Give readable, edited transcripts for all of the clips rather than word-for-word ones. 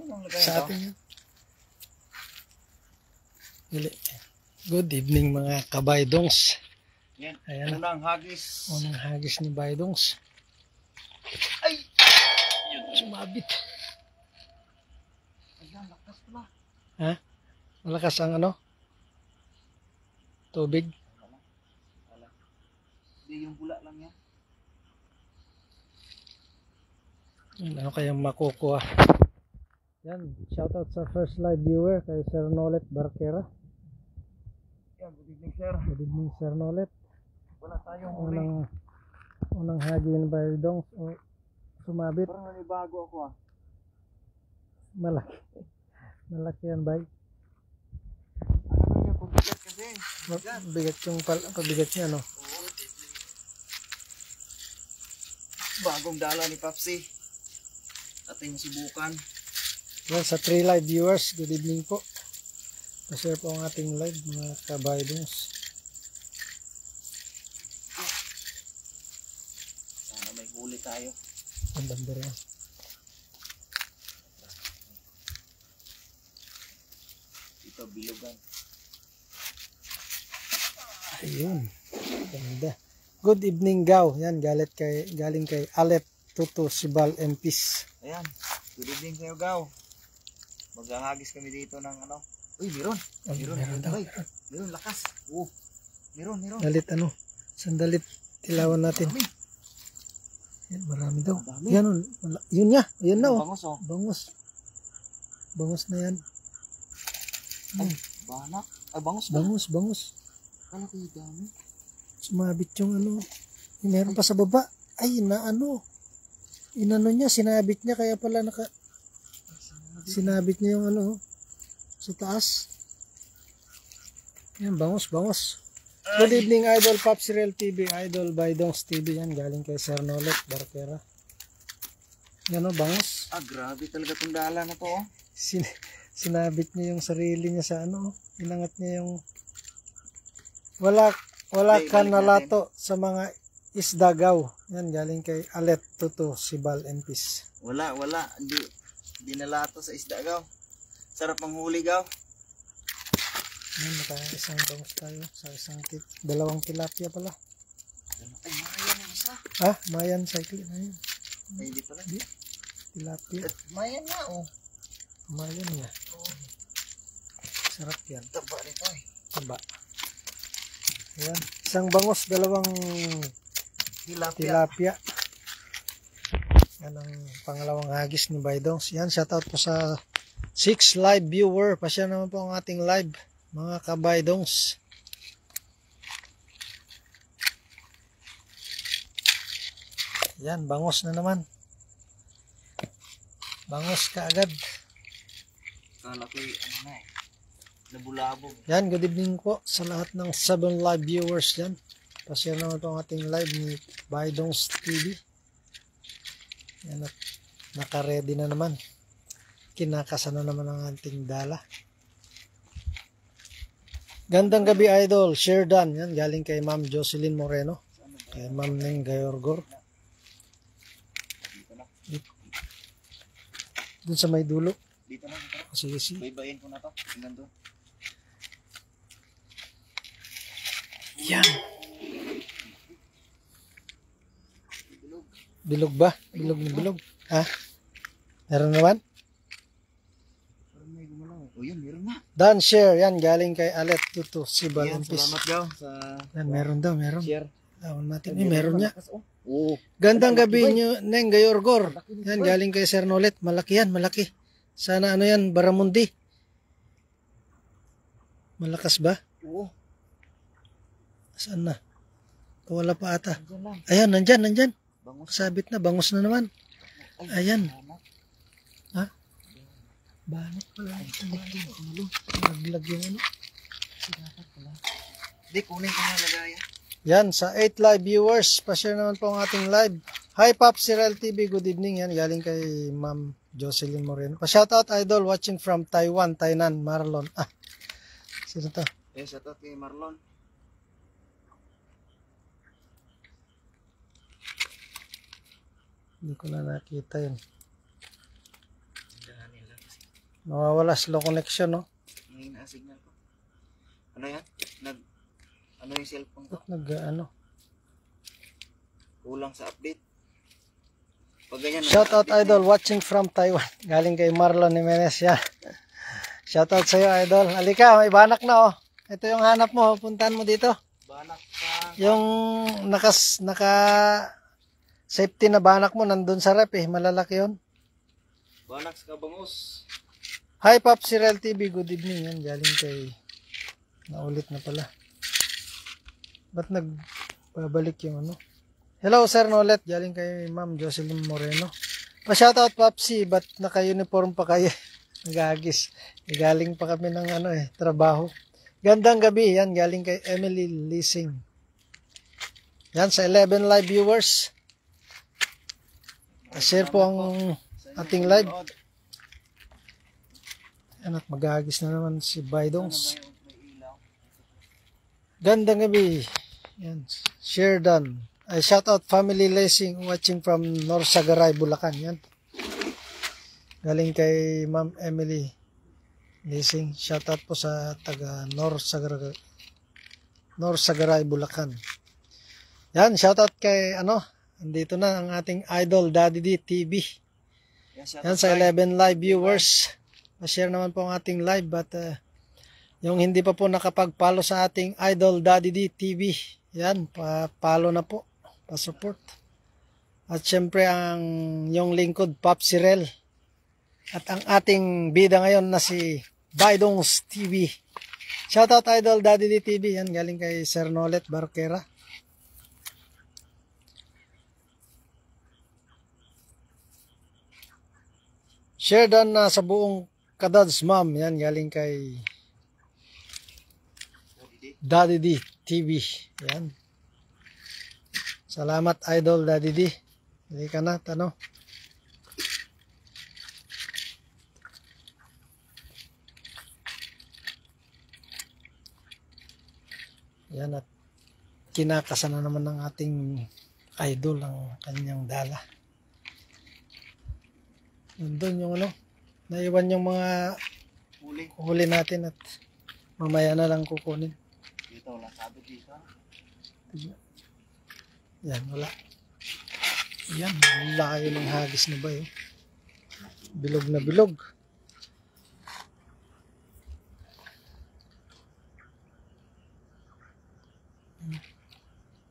Sa atin yan. Good evening mga kabaydongs. Ayan. Unang hagis. Unang hagis ni Baydongs. Ay! Yun, sumabit. Ayan, lakas pala. Ha? Malakas ang ano? Tubig? Wala. Hindi, yung bula lang yan. Ano kayang makukuha? Yan, shoutout sa first live viewer kay Sir Nolet Barquera. Yan, good evening sir. Good evening Sir Nolet. Wala tayong huli. Unang hagi ni Baydongs. Sumabit. Parang nanibago ako ah. Malaki. Malaki yan, Bay. Ano niya, pagbigat kasi. Bigat yung pabigat niya, no? Oo. Bagong dala ni Papsi. Ating subukan. Yan, sa 3 live viewers, good evening po. Pa-share po ang ating live, mga kabaydongs. Sana may huli tayo. Ang bandera yan. Ito, bilugan. Ayun. Ganda. Good evening, Gaw. Yan, galing kay Alet Tuto Sibal MPs. Ayan, good evening sa'yo, Gaw. Maghahagis kami dito ng ano. Uy, meron. Meron daw. Meron, lakas. Oo. Meron. Dalit ano? Sandalit ilawan natin. Marami. Yan, marami daw. Marami. Yan, yun niya. Yan na, oh. Bangos, oh. Bangus. Bangus na yan. Ay, banak. Ay, bangos ba? Bangus. Kala ko yung dami. Sumabit yung ano. Meron pa sa baba. Ay, na ano. Inano niya, sinabit niya. Kaya pala sinabit niya yung ano. Sa taas. Yan, bangus. Good evening, Idol Pops Real TV. Idol Baydongs TV. Yan, galing kay Sir Nolet Barquera. Yan o, bangus. Ah, grabe talaga itong dala na to, oh. Sinabit niya yung sarili niya sa ano. Inangat niya yung wala ka nalato sa mga isdagaw. Yan, galing kay Alet Tuto Sibal MPs. Wala. Hindi nalato sa isda, Gaw. Sarap ang huli, Gaw. Yan, isang bangus tayo sa dalawang tilapia pala. Ay, mayan yung isa. Ha? Mayan cycle na yun. Ay, hindi pala. Tilapia. Mayan nga, oh. Mayan niya. Oh. Sarap yan. Taba nito, eh. Taba. Ayan. Isang bangus, dalawang tilapia. Yan ang pangalawang hagis ni Baydongs. Yan, shoutout po sa 6 live viewer. Pasya naman po ang ating live, mga kabaydongs. Yan, bangus na naman. Bangus ka agad. Kala ko ano na, eh. Labulabog. Yan, good evening po sa lahat ng 7 live viewers yan. Pasya naman po ang ating live ni Baydongs TV. Yan, at naka-ready na naman. Kinakasa na naman ang ating dala. Gandang gabi, Idol. Share done. Yan, galing kay Ma'am Jocelyn Moreno. Kay Ma'am Neng Gayorgor. Dun sa may dulo. Dito na. Sige. Baybayin ko na to. Tingnan doon. Yan. Bilog ba? Bilog. Ha? Meron naman? Parang may gumalaw. O yun, meron na. Dan share. Yan, galing kay Alet Tuto Sibal Yan, MPs. salamat, Gaw. Sa Yan, meron daw. share. Awan natin. Meron niya. Oo. Gandang gabi nyo, Neng Gayorgor. Yan, galing kay Sir Nolet. Malaki yan, malaki. Sana ano yan, Baramundi. Malakas ba? Oo. Saan na? Wala pa ata. Diyan lang. Ayan, nandyan. Bangus. Kasabit na, bangus na naman. Ayan. Banak. Ha? Banat pala. Naglag yung ano. Hindi, kunin ko na lagayan. Yan, sa 8 live viewers, pa-share naman po ang ating live. Hi, Pops Real TV, good evening. Yan, galing kay Ma'am Jocelyn Moreno. Pa-shoutout, Idol, watching from Taiwan, Tainan, Marlon. Ah, sino to? Shoutout kay Marlon. Hindi ko na nakita yun. Tindahan nila kasi. Nawawala, slow connection, no? Ngayon na signal ko. Ano yan? Ano yung cellphone ko? Ano? Kulang sa update. Pag ganyan, Shout out nag-update idol watching from Taiwan. Galing kay Marlon Jimenez yan. Shout out sa'yo idol. Halika, may banak na oh. Ito yung hanap mo, puntahan mo dito. banak pa. Yung naka safety na banak mo nandun sa rep eh, malalaki yun. Banak sa Kabangos. Hi Pop Cyril TV, good evening yan. Galing kay naulit na pala. Ba't nagbabalik yung ano? Hello Sir Nolet, galing kay Ma'am Jocelyn Moreno. Pa-shoutout Popsi, ba't naka-uniform pa kayo? Nagagis. Galing pa kami ng trabaho. Gandang gabi, yan galing kay Emily Leasing. Yan sa 11 live viewers. Share po ang ating live. Yan at magagis na naman si Baidongs. Gandang gabi. Yan, share done. Ay, shout out family leasing watching from North Sagaray, Bulacan. Yan. Galing kay Ma'am Emily Leasing. Shout out po sa taga North Sagaray, Bulacan. Yan, shout out kay andito na ang ating idol Daddy D TV. Yan sa 11 live viewers. Ma-share naman po ang ating live but yung hindi pa po nakapag-follow sa ating idol Daddy D TV. Yan, pa-follow na po. Pa-support. At syempre ang yung lingkod Pop Cyril. At ang ating bida ngayon na si Baidongs TV. Shoutout idol Daddy D TV. Yan galing kay Sir Nolet Barquera. Share done na sa buong Kadads Ma'am. Yan galing kay Daddy D TV. Yan. Salamat idol Daddy D. Hindi ka na tanong. Yan at kinakasan na naman ng ating idol ang kanyang dala. Nandun yung naiwan yung mga huli natin at mamaya na lang kukunin. Dito, wala sabi dito. Yan, wala. Yan, layo ng hagis na ba yun? Bilog na bilog.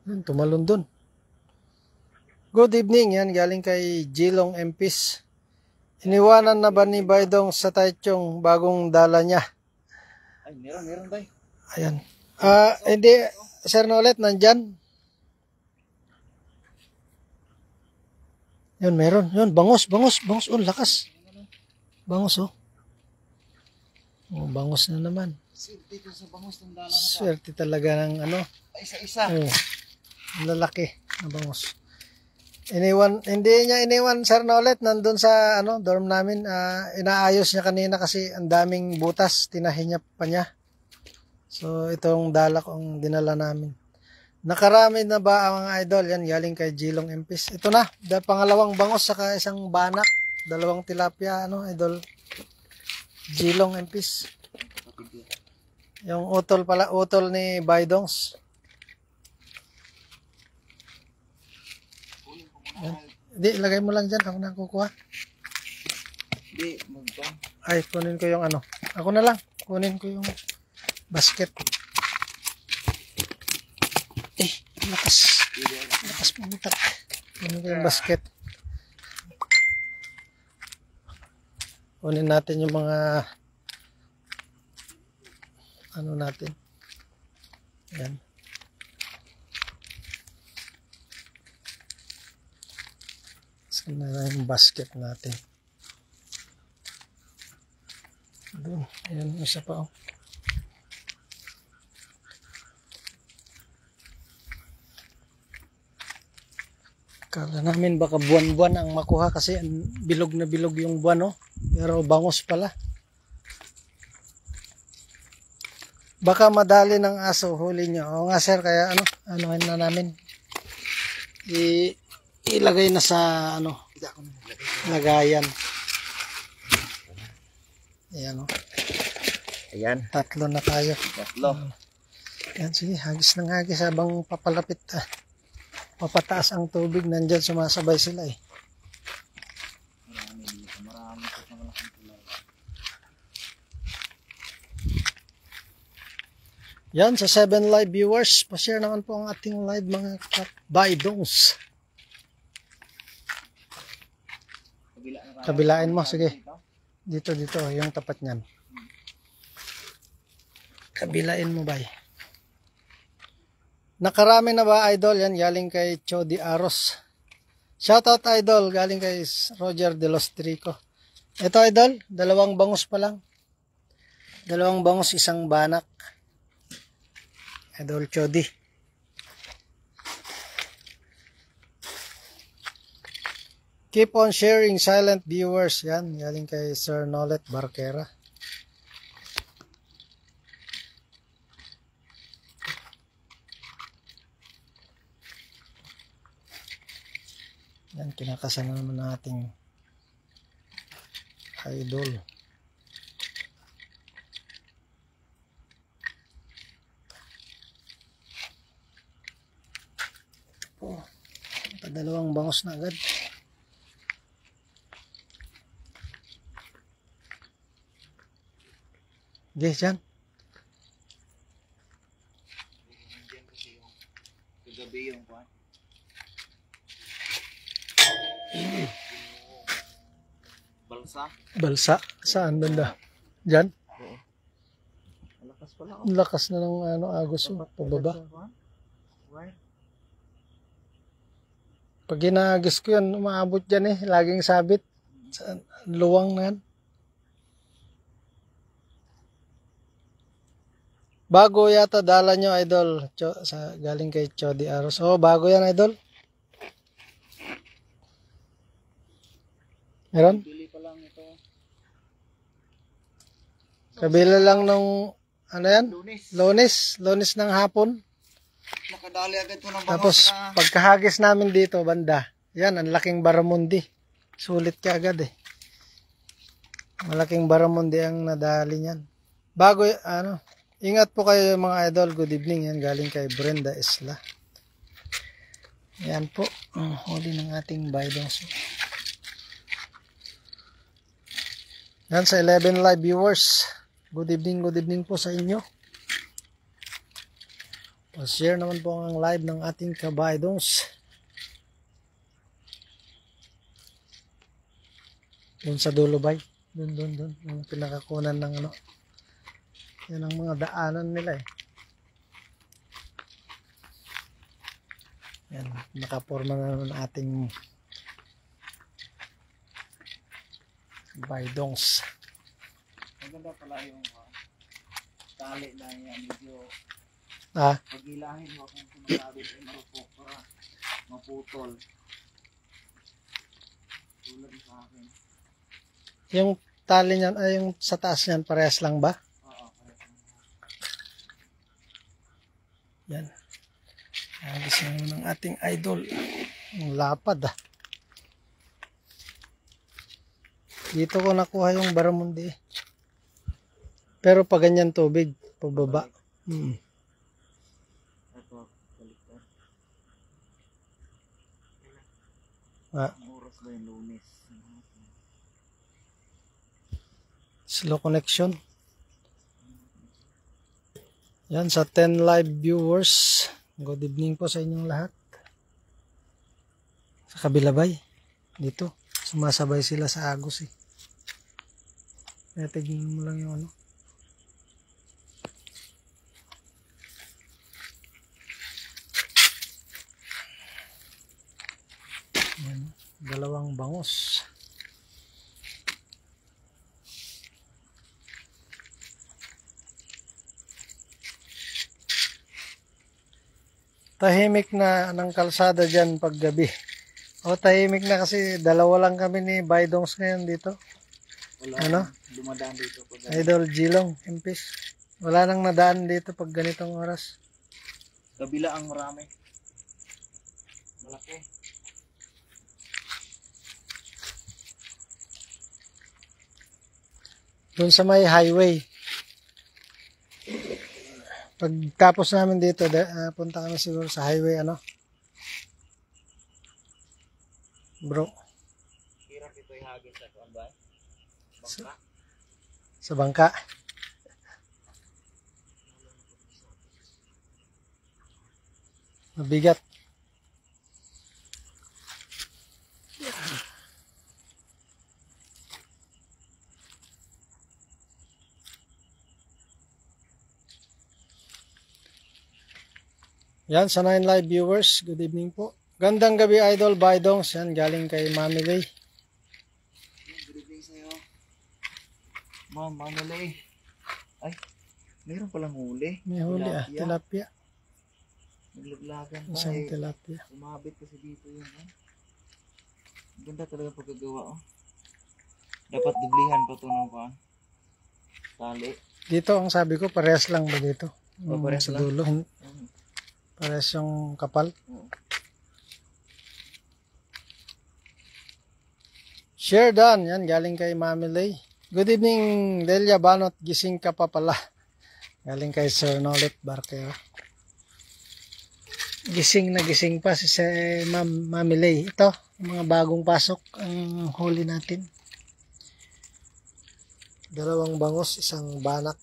Yan, tumalon dun. Good evening, yan, galing kay Jilong Empis. Iniwanan na ba ni Baidong sa Taichung bagong dala niya? Ay, meron tayo. Ayan. Hindi, Sir Nolet, nandyan. Yun, meron. Yun, bangos. Oh, lakas. Bangos, oh. Oh, bangos na naman. Dito sa Bangos ng dala na Swerte talaga ng isa-isa. Oh, ang lalaki na bangos. Hindi niya iniwan, Sir Nolet, nandun sa dorm namin. Inaayos niya kanina kasi ang daming butas. Tinahin niya pa niya. So, itong dala ko ang dinala namin. Nakarami na ba ang mga idol? Yan, galing kay Jilong Empis. Ito na, pangalawang bangos saka isang banak. Dalawang tilapia, idol. Jilong Empis. Yung utol pala, utol ni Baidongs. Yan. Hindi, ilagay mo lang dyan. Ako na kukuha. Hindi, magpang. Ay, kunin ko yung Ako na lang. Kunin ko yung basket. Lakas. Lakas pumitak. Kunin ko yung basket. Kunin natin yung mga natin. Ayan. Saan na yung basket natin? Doon. Ayan, isa pa oh. Kala namin baka buwan-buwan ang makuha kasi bilog na bilog yung buwan, oh. Pero bangos pala. Baka madali ng aso huli nyo. Oo nga sir, kaya anuhin na namin. Ilagay na sa lagayan. Ayan, oh. Ayan. 3 na tayo. 3. Yan, sige, hagis ng hagis habang papalapit. Papataas ang tubig. Nandyan sumasabay sila eh. Marami dito. Marami po sa malaking tulay. Yan, sa 7 live viewers, pa-share naman po ang ating live mga kabaydongs. Kabilain mo, sige. Dito, yung tapat niyan. Kabilain mo, bay. Nakarami na ba, idol? Yan, galing kay Chody Aros. Shoutout, idol. Galing kay Roger de los Trico. Ito, idol, 2 bangus pa lang. 2 bangus, 1 banak. Idol Chody. Keep on sharing, silent viewers. Yan, galing kay Sir Nolet Barquera. Yan, kinakasama naman nating idol. Oh, 2 bangus na agad. Guys, yan. Nandiyan kasi yung kagabi yung kuwan. Balsa. Balsa. Saan banda? Diyan? Oo. Malakas pala. Ang lakas na ng agos mo. Pababa. Pag ginagis ko yan, umaabot dyan eh. Laging sabit. Sa luwang na yan. Bago yata dala nyo, idol. Galing kay Chody Aros. Oh, bago yan, idol. Meron? Bili pa lang ito. Kabila lang nung, ano yan? Lunes. Lunes ng hapon. Nakadali agad ito ng bangus. Tapos, pagkahagis namin dito, banda. Yan, ang laking baramundi. Sulit ka agad eh. Malaking baramundi ang nadali niyan. Bago, ingat po kayo mga idol. Good evening. Yan, galing kay Brenda Isla. Yan po. Huli ng ating baydongs. Yan sa 11 live viewers. Good evening po sa inyo. Share naman po ang live ng ating kabaydongs. Doon sa dulo bay. Doon. Yung pinakakunan ng yan ang mga daanan nila eh. Yan. Nakaporma na naman ating baydongs. Maganda pala yung tali na yan. Medyo pagilahin mo kung sumasabit ay marupok para maputol. Tulad sa akin. Yung tali niyan ay yung sa taas niyan parehas lang ba? Oo, parehas lang. Yan. Agis naman ng ating idol. Ang lapad Dito ko nakuha yung baramundi. Pero pag ganyan tubig, pababa. Ito, baliktad. Ang oras ba yung Lunes? Slow connection. Yan sa 10 live viewers. Good evening po sa inyong lahat. Sa kabila bay. Dito. Sumasabay sila sa agos eh. Kaya tignan mo lang yung Yan, 2 bangus. Tahimik na ng kalsada dyan pag gabi. Tahimik na kasi 2 lang kami ni Baydongs ngayon dito. Wala dumadaan dito. Idol Gilong, Impis. Wala nang nadaan dito pag ganitong oras. Kabila ang marami. Malaki. Doon sa may highway. Pagtapos namin dito, punta kami siguro sa highway, ano? Bro, Hirap ito ihagis sa kuan ba? Bangka. sa bangka. Mabigat. Yan, sa 9 Live viewers, good evening po. Gandang gabi, Idol Baydongs. Yan, galing kay Mami Lay. Good evening sa'yo. Ma'am, Manolay. Ay, mayroon palang huli. May huli tilapia. Naglaglagan pa Isang tilapia. Umabit kasi dito yung ganda talaga pagkagawa Dapat dublihan pa ito ng tali. Dito, ang sabi ko, parehas lang ba dito? Parehas sa lang. dulo. Parehas yung kapal. Share done. Yan, galing kay Mami Lay. Good evening, Delia Banot. Gising ka pa pala. Galing kay Sir Nolet Barquero. Gising na gising pa si Mami Lay. Ito, mga bagong pasok ang huli natin. 2 bangos, 1 banak.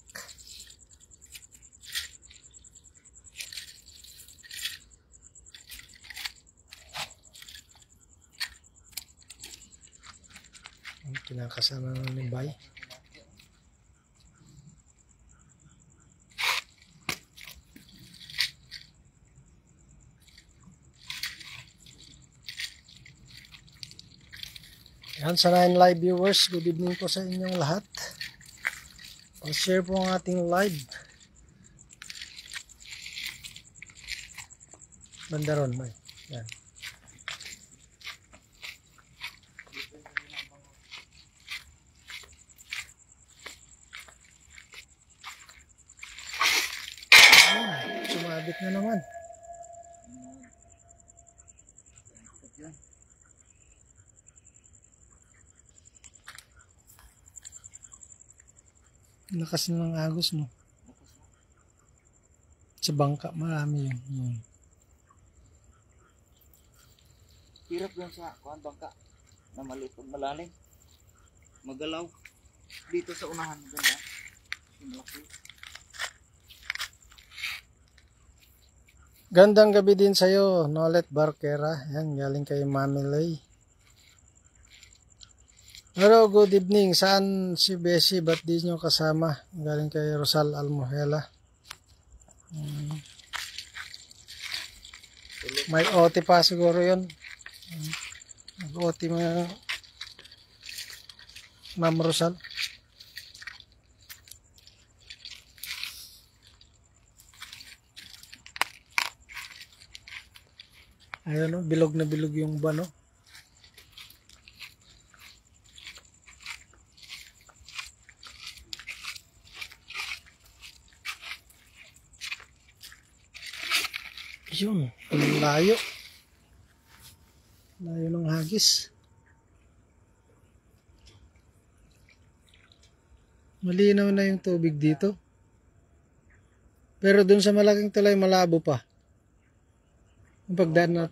Kinakasama na ni Bay. Yan, sa 9 Live viewers, good evening po sa inyong lahat. Pa-share po ang ating live. Bandaron mo. Yan. Sumabit na naman. Lakas na ng agos, no? Sa bangka, marami yun. Hirap yun sa bangka na maliit o malalim. Magalaw. Dito sa unahan, ganda. Malaki. Gandang gabi din sa'yo, Nolet Barquera. Yan, galing kay Mami Lay. Hello, good evening. Saan si Bessie? Ba't di nyo kasama? Galing kay Rosal Almohela. May OT pa siguro yun. Mag-OT mga Ma'am Rosal. Ayun, no? Bilog na bilog yung ba, no? Yun, ang layo. Layo ng hagis. Malinaw na yung tubig dito. Pero dun sa malaking tulay, malabo pa. Yung pagdaan na...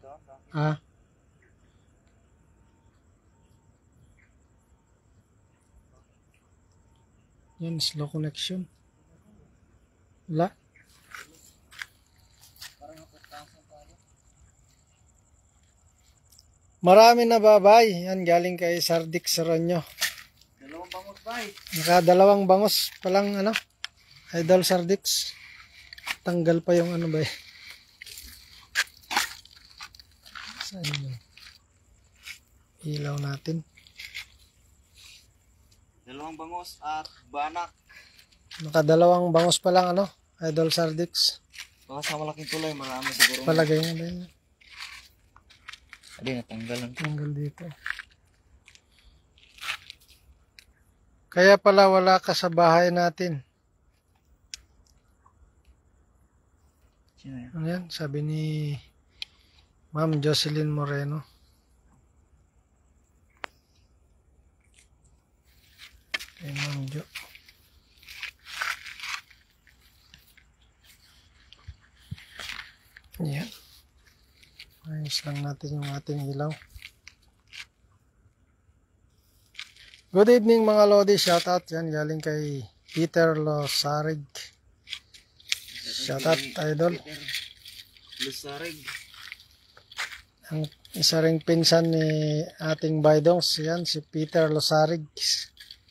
Yan, slow connection. Wala. Marami na babay. Yan, galing kay Sardik Saronyo. 2 bangos bay. Naka 2 bangos palang, ano, Idol Sardix. Tanggal pa yung ano ba eh. Saan yun? Ilaw natin. 2 bangos at banak. Naka 2 bangos pa lang, ano, Idol Sardix. Baka sa malaking tulay, marami siguro. Palagay nga ba yun? Hindi, natanggalan. Tanggal dito. Kaya pala wala ka sa bahay natin. Sino yan? Ano yan? Sabi ni Ma'am Jocelyn Moreno. Kay Ma'am Jo. Ayos lang natin yung ating ilaw. Good evening mga Lodi. Shoutout yan galing kay Peter Losarig. Shoutout idol. Lusarig. Ang isa ring pinsan ni ating Baydongs. Yan si Peter Losarig.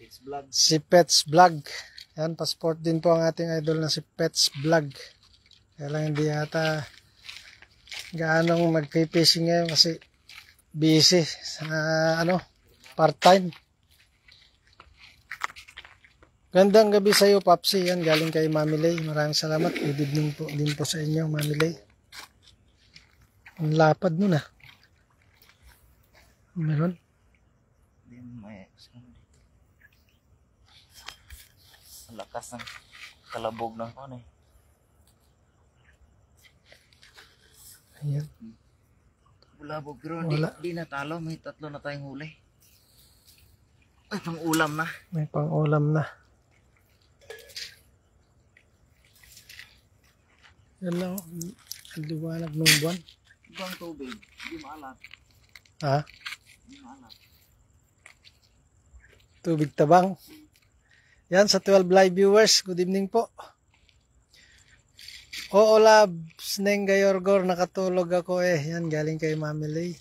It's vlog. Si Pets Vlog. Yan, passport din po ang ating idol na si Pets Vlog. Kaya lang hindi yata gaanong mag-fishing ngayon kasi busy sa part-time. Gandang gabi sa iyo, Papsi. Yan, galing kay Mami Lay. Maraming salamat. Good evening po din po sa inyo, Mami Lay. Ang lapad nun ah. Meron? Din may lakas ng kalabog ng ano eh. Ayan. Bulabog pero Wala. di natalo. May 3 na tayong huli. Ay, pang ulam na. May pang-ulam na. Yan lang. Ang liwanag ng buwan. Ibang tubig. Hindi maalat. Ha? Hindi maalat. Tubig tabang. Yan sa 12 live viewers. Good evening po. Oo, labs. Neng Gayorgor. Nakatulog ako eh. Yan, galing kay Mami Lay.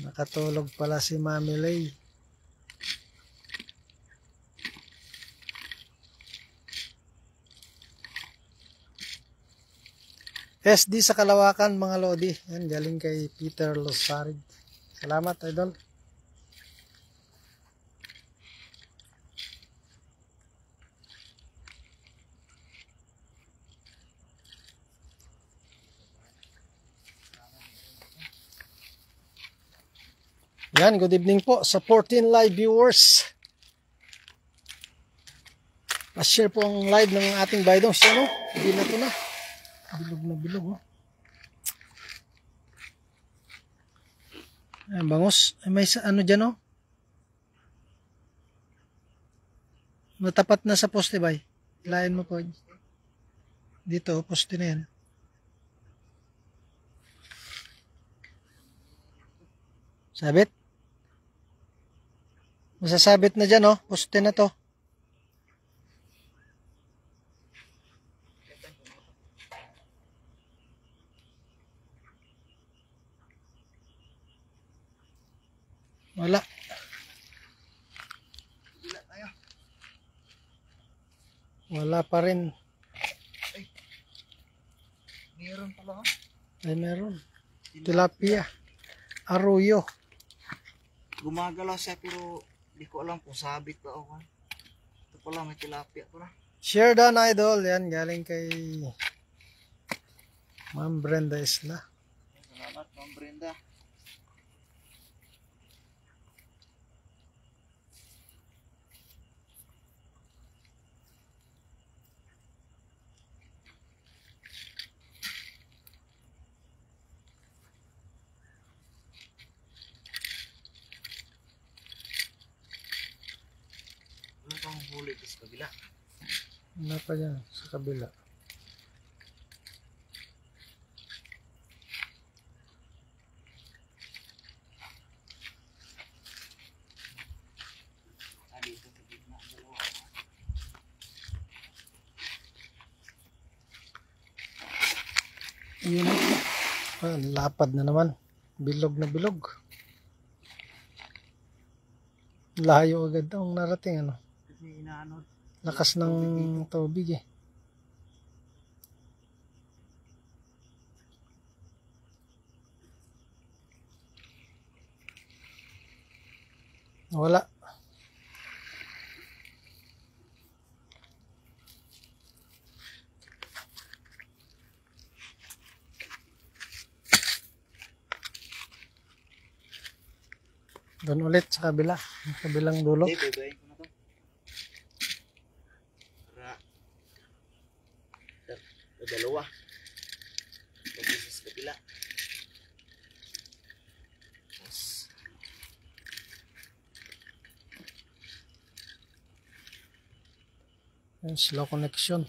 Nakatulog pala si Mami Lay. SD sa Kalawakan mga Lodi. Yan, galing kay Peter Losarig. Salamat idol. Yan, good evening po sa 14 live viewers. Pa-share po ang live ng ating Baydongs. Yan o, hindi na ito na. Bilog na bilog o. Ay, bangos. Ay, may ano dyan o. Matapat na sa poste ba? Lain mo po. Dito, poste na yan. Sabit? Masasabit na dyan, oh. Poste na to. Wala. Wala pa rin. Meron pala. Ay, meron. Tilapia. Arroyo. Gumagalaw siya pero di ko alam kung sabit ba o kan. Ito pala may tilapia pala. Share down idol. Yan, galing kay Ma'am Brenda Isla. Salamat, Ma'am Brenda. Wala pang huli sa kabila. Ano pa yan sa kabila? Dito sa gitna. Dalawa. Yun. Ah, lapad na naman. Bilog na bilog. Layo agad ang narating ano. Kasi inaano. Lakas ng tubig eh. Wala. Doon ulit sa kabila. Sa kabilang dulo. Hindi, bebayin ko na to. Para dalawa. Pag-isa sa kabila. Tapos, Yan, slow connection.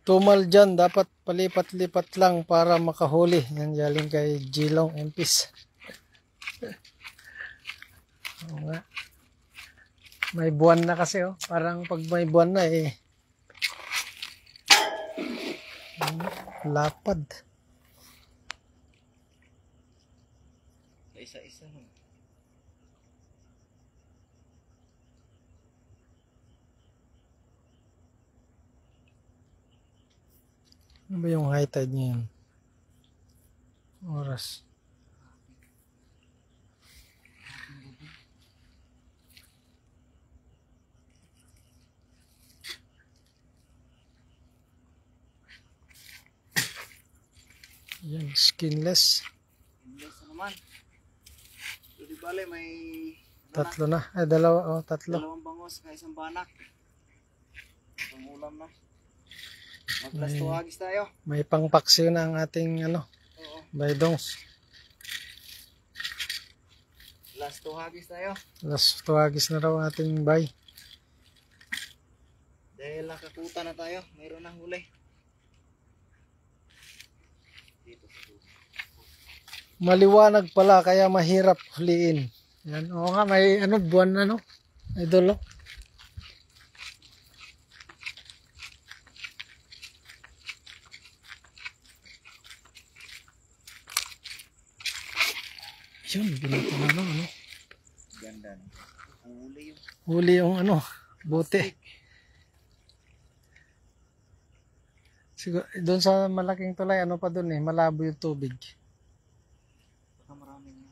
tumal dyan, dapat palipat-lipat lang para makahuli. Yan galing kay Jilong Empis. Oo nga. May buwan na kasi oh. Parang pag may buwan na eh. Lapad. Isa-isa no. Ano ba yung high tide ngayon? Oras. Yan, skinless. Inless na naman. So, di bale, may Tatlo na. Ay, dalawa. Oh, tatlo. dalawang bangos ka isang banak. Pangulam na. Mag-last tuhagis tayo. May pangpaksiw na ang ating ano, Oo. baydongs. Last tuhagis tayo. Last tuwagis na raw ang ating bay. Dahil nakakuta na tayo. Mayroon na huli. Dito sa dulo. Maliwanag pala kaya mahirap huliin. Yan. Oo nga, may ano, buwan na no. Idol oh. Yun, binito na no. Ano. Ganda no. Ang huli yung Huli yung ano, bote. Siguro, doon sa malaking tulay, ano pa doon eh, malabo yung tubig. baka marami na.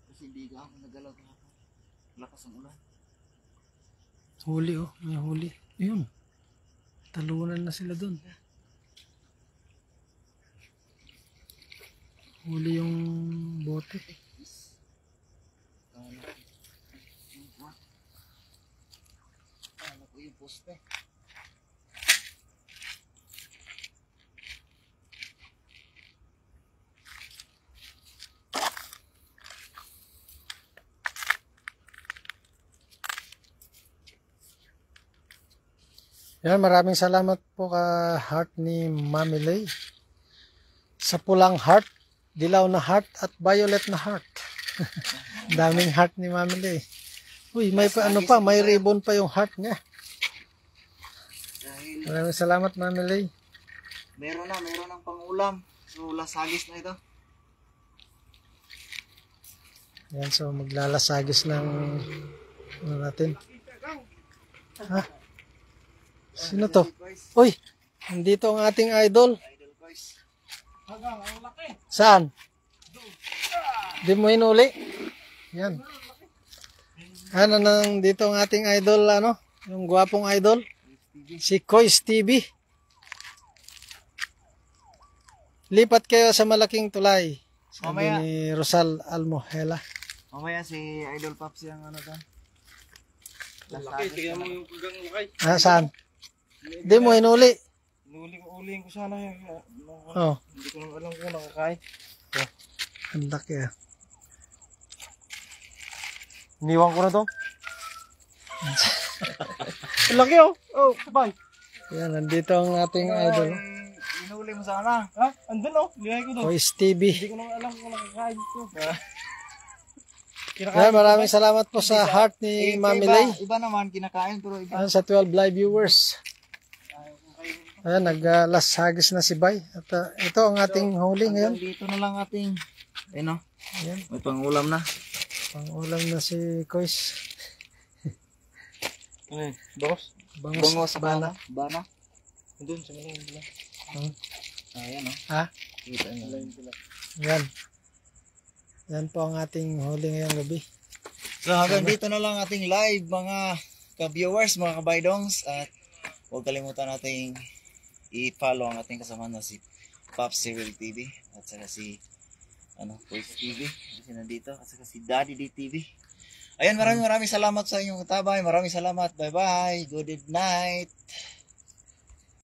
Kasi hindi ka ako nagalaw kahapon. Lakas ang ulan. Huli oh, may huli. Yun. Talunan na sila doon. Huli yung bote. Kala ko yung poste. Yan, maraming salamat po ka heart ni Mami Lay. Sa pulang heart, dilaw na heart at violet na heart. Daming heart ni Mami Lay. Uy, may pa, ano pa, may ribbon pa yung heart niya. Dahil Maraming salamat Mami Lay. meron ng pangulam. So lasagis na ito. Yan, so maglalasagis ng ano natin. Ha? Sino to? Uy, nandito ang ating idol. Idol guys. Saan? Di mo hinuli? Yan. Ano nang dito ang ating idol, ano? Yung gwapong idol? Si Kois TV. Lipat kayo sa malaking tulay. Sabi Mamaya. ni Rosal Almohela. Mamaya si Idol Pops yung ano to. Laki, tignan mo yung kagang lakay. Ah, saan? Di mo hinuli. Uling ko sana yung Oh, hindi ko naman alam kung nakakain. ang laki ah. Iniwan ko na to. Ang laki oh. Oh, bye. Yan, nandito ang ating idol. Inuli mo sana. Ha? Andun oh. Linay ko doon. Kois TV. Hindi ko naman alam kung nakakain ko. Yan, maraming salamat po sa heart ni Mami Lay. Iba naman kinakain pero iba. Ayan, sa 12 live viewers. Ayan, naglasagis na si Bay. At ito ang ating huli ngayon. Dito na lang ating ano. Ayan, May pangulam na. pang-ulam na si Kois. Ano yun? Bakos? Bangos bana. Bana. Andun sa mga nila. Ayan oh. Ha? Kita niyo. Yan. Yan po ang ating huli ngayong gabi. So hanggang dito na lang ating live mga ka-viewers, mga kabaydongs, at huwag kalimutan nating i-follow ang ating kasama na si Pops Cyril TV at saka si Toys TV kasi nandito at saka si Daddy D TV. Ayan, maraming salamat sa inyong katabay. Maraming salamat. Bye bye. Good night.